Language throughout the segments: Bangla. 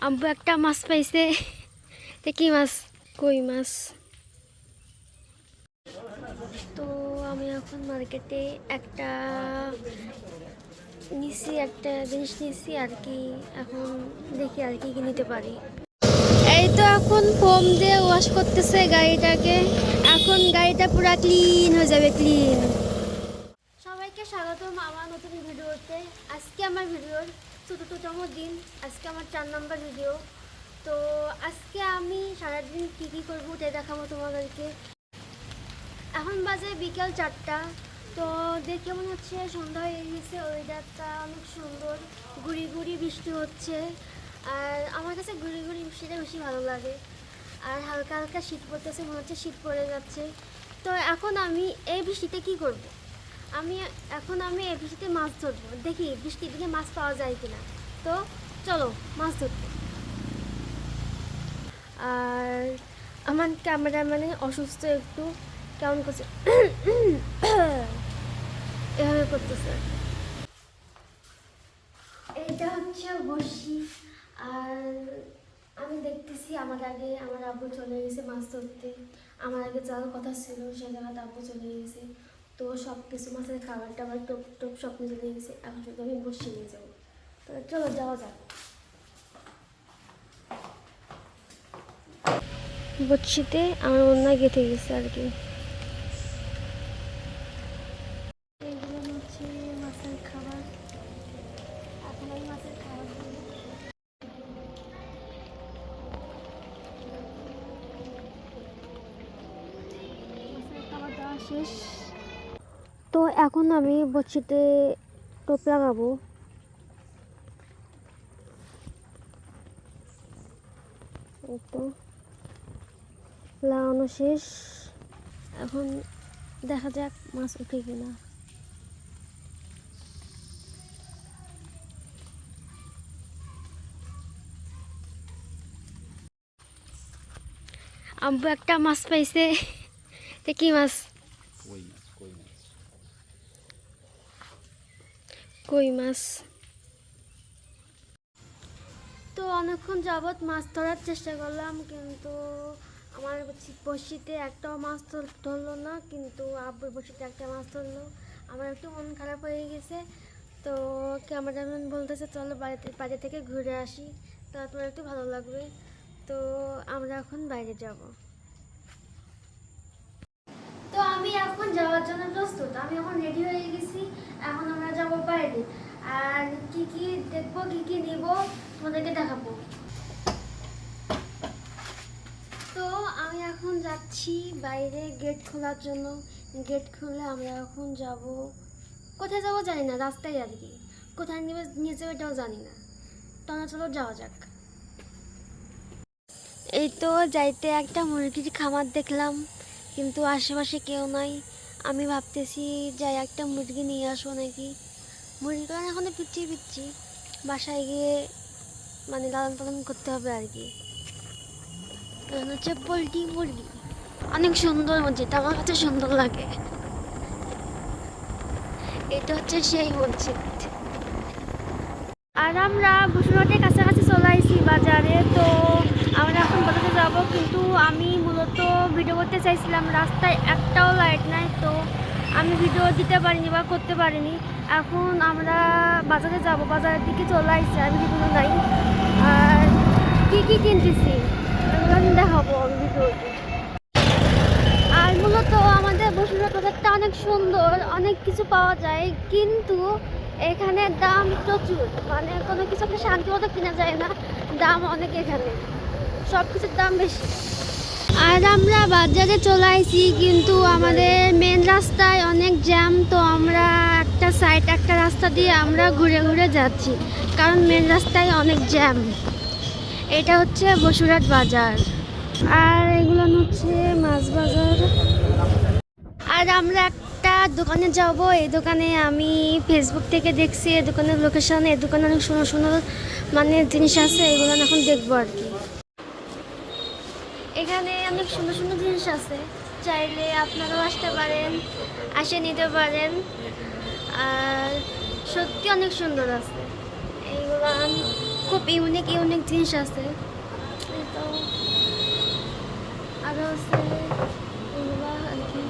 আব্বু একটা মাছ পাইছে। কি মাছ? কই মাছ। তো আমি এখন মার্কেটে একটা জিনিস নিছি আর কি। এখন দেখি আর কি নিতে পারি। এই তো এখন ফোম দিয়ে ওয়াশ করতেছে গাড়িটাকে। এখন গাড়িটা পুরা ক্লিন হয়ে যাবে, ক্লিন। সবাইকে স্বাগতম আমার নতুন ভিডিওতে। আজকে আমার ভিডিওর চতুর্থতম দিন। আজকে আমার 4 নম্বর ভিডিও। তো আজকে আমি সারাদিন কী করবো তাই দেখাবো তোমাদেরকে। এখন বাজে বিকেল 4টা। তো দেখে মনে হচ্ছে সন্ধ্যা হয়ে গেছে। ওয়েদারটা অনেক সুন্দর, গুড়ি গুড়ি বৃষ্টি হচ্ছে। আর আমার কাছে গুড়ি গুড়ি বৃষ্টিটা বেশি ভালো লাগে। আর হালকা হালকা শীত পড়তেছে, মনে হচ্ছে শীত পড়ে যাচ্ছে। তো এখন আমি এই বৃষ্টিতে কি করব? আমি এই বৃষ্টিতে মাছ ধরবো। দেখি বৃষ্টির দিকে মাছ পাওয়া যায় কিনা। তো চলো মাছ ধরতে। আর আমার ক্যামেরাম্যানে অসুস্থ, একটু কেমন করছে, এভাবে করতেছে। এইটা হচ্ছে বড়শি। আর আমি দেখতেছি আমার আগে আমার আব্বু চলে গেছে মাছ ধরতে। আমার আগে যাওয়ার কথা ছিল, সে জায়গাতে আব্বু চলে গেছে। তো সব কিছু মাছের খাবার টাবার টোপ টোপ সব নিয়ে চলে গেছে। এখন শুধু আমি বসে নিয়ে যাবো। তো চলো যাওয়া যাক। বড়শিতে আমার অন্য গেঁথে গেছে আর কি। এগুলো হচ্ছে মাছের খাবার। এখন আমি মাছের খাবার দিই। মাছের খাবার দেওয়া শেষ। তো এখন আমি বড়শিতে টোপ লাগাবো। এই তো লাগানো শেষ। এখন দেখা যাক মাছ উঠে কিনা। আব্বু একটা মাছ পাইছে। কি মাছ? কই মাছ। তো অনেকক্ষণ যাবৎ মাছ ধরার চেষ্টা করলাম, কিন্তু আমার বড়শিতে একটাও মাছ ধরলো না। কিন্তু আব্বুর বড়শিতে একটা মাছ ধরলো। আমার একটু মন খারাপ হয়ে গেছে। তো ক্যামেরাম্যান বলতেছে চলো বাইরে থেকে ঘুরে আসি, তারপর একটু ভালো লাগবে। তো আমরা এখন বাইরে যাব। তো আমি এখন যাওয়ার জন্য প্রস্তুত। আমি এখন রেডি হয়ে গেছি। এখন আমরা যাব বাইরে। আর কি কি দেখবো, কি কি নিব তোমাদেরকে দেখাবো। তো আমি এখন যাচ্ছি বাইরে গেট খোলার জন্য। গেট খুলে আমরা এখন যাব। কোথায় যাবো জানি না, রাস্তায় আর কি। কোথায় নিয়ে যাবো এটাও জানি না। তো চলো যাওয়া যাক। এই তো যাইতে একটা মুরগির খামার দেখলাম, কিন্তু আশেপাশে কেউ নাই। আমি ভাবতেছি যাই একটা মুরগি নিয়ে আসবো নাকি। মুরগিগুলো এখন পিচ্ছি বাসায় গিয়ে মানে লালন পালন করতে হবে আর কি। হচ্ছে পোলট্রি মুরগি। অনেক সুন্দর মসজিদ, আমার কাছে সুন্দর লাগে। এটা হচ্ছে সেই মসজিদ। আর আমরা বসুরহাটের কাছাকাছি চলে আসছি বাজারে। তো আমরা এখন বাজারে যাব, কিন্তু আমি মূলত ভিডিও করতে চাইছিলাম। রাস্তায় একটাও লাইট নাই, তো আমি ভিডিও দিতে পারিনি বা করতে পারিনি। এখন আমরা বাজারে যাব, বাজারের দিকে চলে আসছি। আর ভিডিও নাই। আর কি কি কিনতেছি এগুলো দেখাবো আমি ভিডিওতে। আর মূলত আমাদের বসুরহাট বাজারটা অনেক সুন্দর, অনেক কিছু পাওয়া যায়, কিন্তু এখানে দাম প্রচুর। মানে কোনো কিছু একটা শান্তি মতো কিনা যায় না, দাম অনেক এখানে, সব কিছুর দাম বেশি। আর আমরা বাজারে চলে আসছি, কিন্তু আমাদের মেন রাস্তায় অনেক জ্যাম। তো আমরা একটা রাস্তা দিয়ে আমরা ঘুরে ঘুরে যাচ্ছি, কারণ মেন রাস্তায় অনেক জ্যাম। এটা হচ্ছে বসুরহাট বাজার। আর এগুলো হচ্ছে মাছ বাজার। আর আমরা একটা দোকানে যাব। এই দোকানে আমি ফেসবুক থেকে দেখছি, এই দোকানের লোকেশন। এই দোকানে অনেক সুন্দর সুন্দর মানে জিনিস আছে, এগুলো এখন দেখবো আর কি। এখানে অনেক সুন্দর সুন্দর জিনিস আছে, চাইলে আপনারাও আসতে পারেন, আসে নিতে পারেন। আর সত্যি অনেক সুন্দর আছে। এইগুলো খুব ইউনিক ইউনিক জিনিস আছে। এই তো আরও আছে এগুলো আর কি।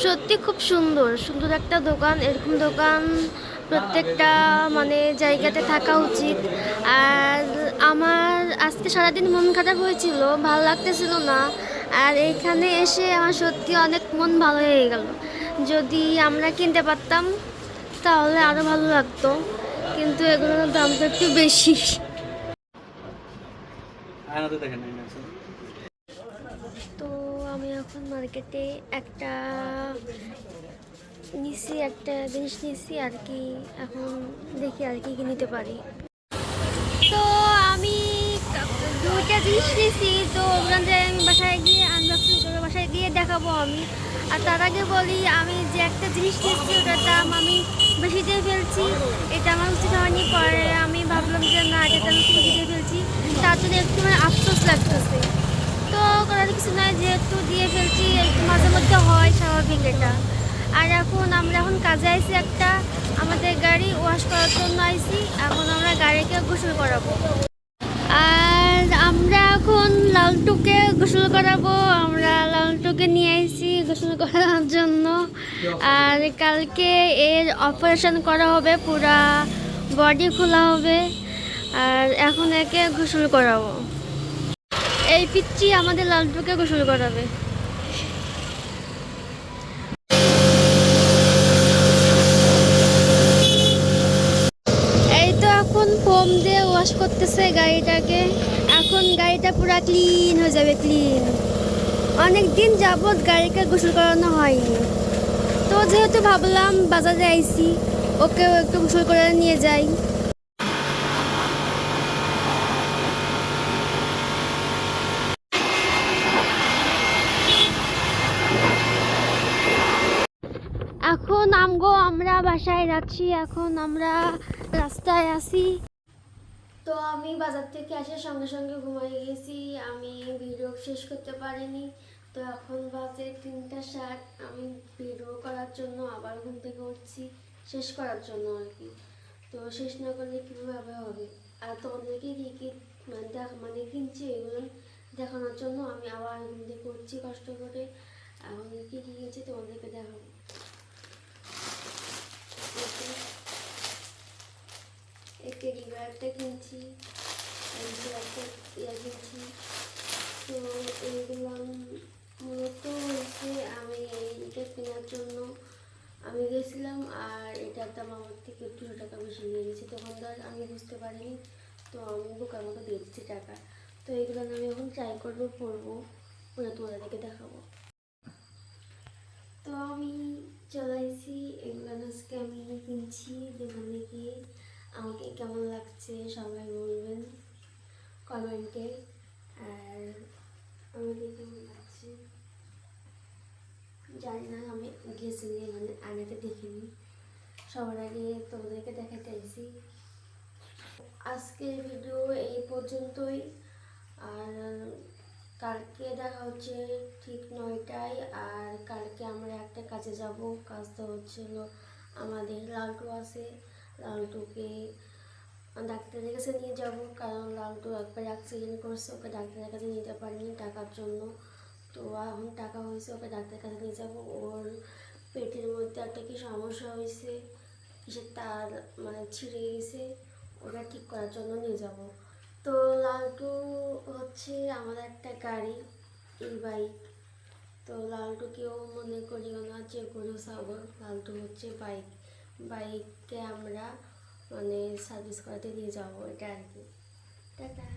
সত্যি খুব সুন্দর সুন্দর একটা দোকান। এরকম দোকান প্রত্যেকটা মানে জায়গাতে থাকা উচিত। আর আমার আজকে সারাদিন মন খারাপ হয়েছিল, ভালো লাগতেছিল না। আর এইখানে এসে আমার সত্যি অনেক মন ভালো হয়ে গেল। যদি আমরা কিনতে পারতাম তাহলে আরও ভালো লাগতো, কিন্তু এগুলোর দাম তো একটু বেশি। তো আমি এখন মার্কেটে একটা জিনিস নিচ্ছি আর কি। এখন দেখি আর কি নিতে পারি। তো আমি দুইটা জিনিস নিয়েছি, তো ওখান থেকে আমি বাসায় গিয়ে আনবক্সিং করবো, বাসায় গিয়ে দেখাবো আমি। আর তার আগে বলি, আমি যে একটা জিনিস নিয়েছি ওটার দাম আমি বেশি দিয়ে ফেলছি। এটা আমার উচিত হয়নি, পরে আমি ভাবলাম যে না, এটা আমি বেশি দিয়ে ফেলছি, তার জন্য একটু মানে আফসোস লাগতেছে। তো করার কিছু নয়, যেহেতু দিয়ে ফেলছি একটু মাঝে মধ্যে হয়, স্বাভাবিক এটা। আর এখন আমরা কাজে আইছি একটা, আমাদের গাড়ি ওয়াশ করার জন্য আইছি। এখন আমরা গাড়িকে গোসল করাবো। আর আমরা এখন লালটুকে গোসল করাবো। আমরা লালটুকে নিয়ে আইছি গোসল করার জন্য। আর কালকে এর অপারেশন করা হবে, পুরা বডি খোলা হবে। আর এখন একে গোসল করাবো। এই পিচ্চি আমাদের লালটুকে গোসল করাবে। এই তো এখন ফোম দিয়ে ওয়াশ করতেছে গাড়িটাকে। এখন গাড়িটা পুরা ক্লিন হয়ে যাবে, ক্লিন। অনেক দিন যাবৎ গাড়িকে গোসল করানো হয়নি, তো যেহেতু ভাবলাম বাজারে আইছি, ওকেও একটু গোসল করে নিয়ে যাই। এখন আমরা বাসায় যাচ্ছি। এখন আমরা রাস্তায় আছি। তো আমি বাজার থেকে আসার সঙ্গে সঙ্গে ঘুমিয়ে গেছি, আমি ভিডিও শেষ করতে পারিনি। তো এখন বাজে 3টা 60। আমি ভিডিও করার জন্য আবার ঘুম থেকে উঠছি, শেষ করার জন্য আর কি। তো শেষ না করলে কীভাবে হবে? আর তোমাদেরকে কী কী মানে কিনছি এগুলো দেখানোর জন্য আমি আবার ঘুম থেকে উঠছি কষ্ট করে। এখন কী কী কিনছি তোমাদেরকে দেখাবো। এই টেডি বিয়ারটা কিনছি, একটা কিনছি। তো এইগুলো মূলত হচ্ছে আমি এইটা কেনার জন্য আমি গেছিলাম। আর এটার দাম আমার থেকে 200 টাকা বেশি নিয়ে গেছি। তখনকার আমি বুঝতে পারিনি, তো আমি বোকার মতো দিয়ে দিচ্ছি টাকা। তো এইগুলো আমি এখন ট্রাই করবো, পরবো, পরে তোমাদেরকে দেখাবো। তো আমি চলে আসি, এগুলো আজকে আমি কিনছি দোকানে গিয়ে। আমাকে কেমন লাগছে সবাই বলবেন কমেন্টে। আর আমাকে কেমন লাগছে জানি না, আমি গেছি মানে আয়নাতে দেখিনি। সবার আগে তোমাদেরকে দেখাতে চাইছি। আজকের ভিডিও এই পর্যন্তই। আর কালকে দেখা হচ্ছে ঠিক 9টায়। আর কালকে আমরা একটা কাজে যাব। কাজটা হচ্ছিল আমাদের লালটু আছে, লালটুকে ডাক্তারের কাছে নিয়ে যাব। কারণ লালটু একবার অ্যাক্সিডেন্ট করছে, ওকে ডাক্তারের কাছে নিতে পারিনি টাকার জন্য। তো এখন টাকা হয়েছে, ওকে ডাক্তারের কাছে নিয়ে যাব। ওর পেটের মধ্যে একটা কি সমস্যা হয়েছে, কিসের তার মানে ছিঁড়ে গেছে, ওটা ঠিক করার জন্য নিয়ে যাব। তো লালটু হচ্ছে আমাদের একটা গাড়ি, এই বাইক। তো লালটুকেও মনে করিও না যে গরু ছাগল, লালটু হচ্ছে বাইককে আমরা মানে সার্ভিস করাতে নিয়ে যাবো, এটা আর কি। টাটা।